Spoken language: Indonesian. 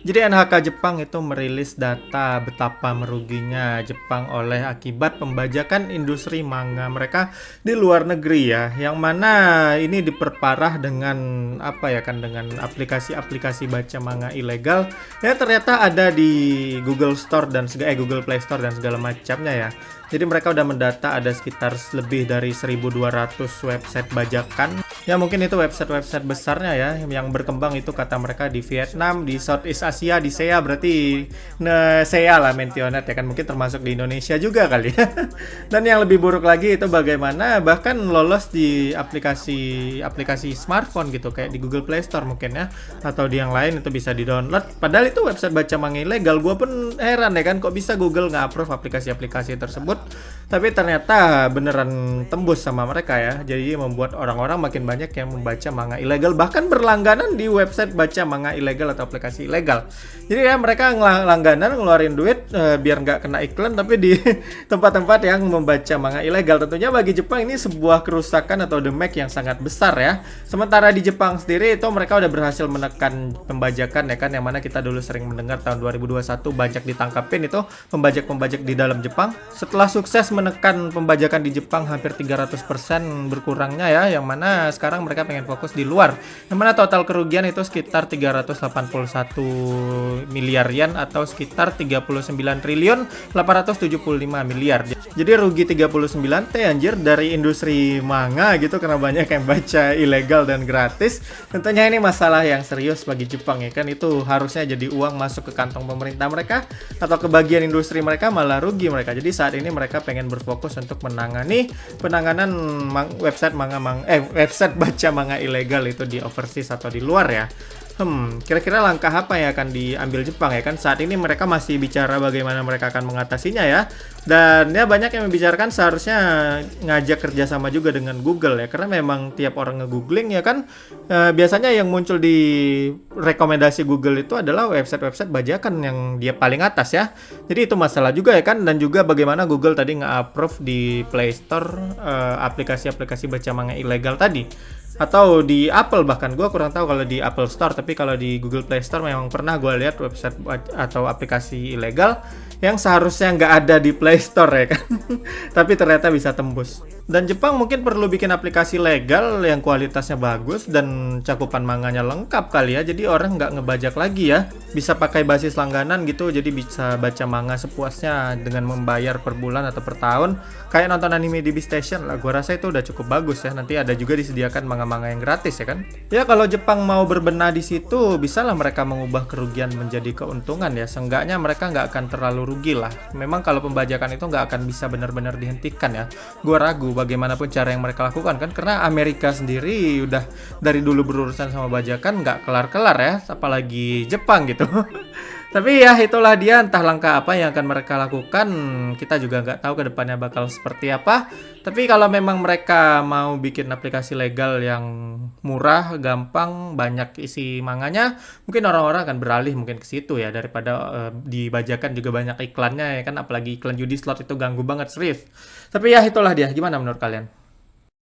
Jadi NHK Jepang itu merilis data betapa meruginya Jepang oleh akibat pembajakan industri manga mereka di luar negeri ya. Yang mana ini diperparah dengan apa ya kan dengan aplikasi-aplikasi baca manga ilegal ya ternyata ada di Google Store dan Google Play Store dan segala macamnya ya. Jadi mereka udah mendata ada sekitar lebih dari 1.200 website bajakan. Ya mungkin itu website-website besarnya ya yang berkembang itu kata mereka di Vietnam, di Southeast Asia, di SEA berarti SEA lah Mentionet ya kan mungkin termasuk di Indonesia juga kali ya. Dan yang lebih buruk lagi itu bagaimana bahkan lolos di aplikasi smartphone gitu kayak di Google Play Store mungkin ya atau di yang lain itu bisa di-download. Padahal itu website baca manga ilegal. Gua pun heran ya kan kok bisa Google nge-approve aplikasi-aplikasi tersebut. Tapi ternyata beneran tembus sama mereka ya. Jadi membuat orang-orang makin banyak yang membaca manga ilegal bahkan berlangganan di website baca manga ilegal atau aplikasi ilegal. Jadi ya mereka langganan ngeluarin duit biar nggak kena iklan tapi di tempat-tempat yang membaca manga ilegal. Tentunya bagi Jepang ini sebuah kerusakan atau damage yang sangat besar ya. Sementara di Jepang sendiri itu mereka udah berhasil menekan pembajakan ya kan yang mana kita dulu sering mendengar tahun 2021 banyak ditangkapin itu pembajak-pembajak di dalam Jepang. Setelah sukses menekan pembajakan di Jepang hampir 300% berkurangnya ya yang mana sekarang mereka pengen fokus di luar. Yang mana total kerugian itu sekitar 381 miliar yen atau sekitar 39 triliun 875 miliar. Jadi rugi 39 T anjir dari industri manga gitu karena banyak yang baca ilegal dan gratis. Tentunya ini masalah yang serius bagi Jepang ya kan itu harusnya jadi uang masuk ke kantong pemerintah mereka atau ke bagian industri mereka malah rugi mereka. Jadi saat ini mereka pengen berfokus untuk penanganan website baca manga ilegal itu di overseas atau di luar ya. Kira-kira langkah apa yang akan diambil Jepang ya kan saat ini mereka masih bicara bagaimana mereka akan mengatasinya ya dan ya banyak yang membicarakan seharusnya ngajak kerjasama juga dengan Google ya karena memang tiap orang nge-googling ya kan biasanya yang muncul di rekomendasi Google itu adalah website-website bajakan yang dia paling atas ya jadi itu masalah juga ya kan dan juga bagaimana Google tadi nge-approve di Play Store aplikasi-aplikasi baca manga ilegal tadi atau di Apple bahkan gue kurang tahu kalau di Apple Store tapi kalau di Google Play Store memang pernah gue lihat website atau aplikasi ilegal yang seharusnya nggak ada di Play Store ya kan tapi ternyata bisa tembus dan Jepang mungkin perlu bikin aplikasi legal yang kualitasnya bagus dan cakupan manganya lengkap kali ya jadi orang nggak ngebajak lagi ya bisa pakai basis langganan gitu jadi bisa baca manga sepuasnya dengan membayar per bulan atau per tahun kayak nonton anime di Station lah gue rasa itu udah cukup bagus ya nanti ada juga disediakan manga-manga yang gratis ya kan ya kalau Jepang mau berbenah di situ bisalah mereka mengubah kerugian menjadi keuntungan ya seenggaknya mereka nggak akan terlalu rugi lah memang kalau pembajakan itu nggak akan bisa benar-benar dihentikan ya gue ragu bagaimanapun cara yang mereka lakukan kan karena Amerika sendiri udah dari dulu berurusan sama bajakan nggak kelar-kelar ya apalagi Jepang gitu tapi ya itulah dia entah langkah apa yang akan mereka lakukan kita juga nggak tahu ke depannya bakal seperti apa tapi kalau memang mereka mau bikin aplikasi legal yang murah gampang banyak isi manganya mungkin orang-orang akan beralih mungkin ke situ ya daripada dibajakan juga banyak iklannya ya kan apalagi iklan judi slot itu ganggu banget serius tapi ya itulah dia gimana menurut kalian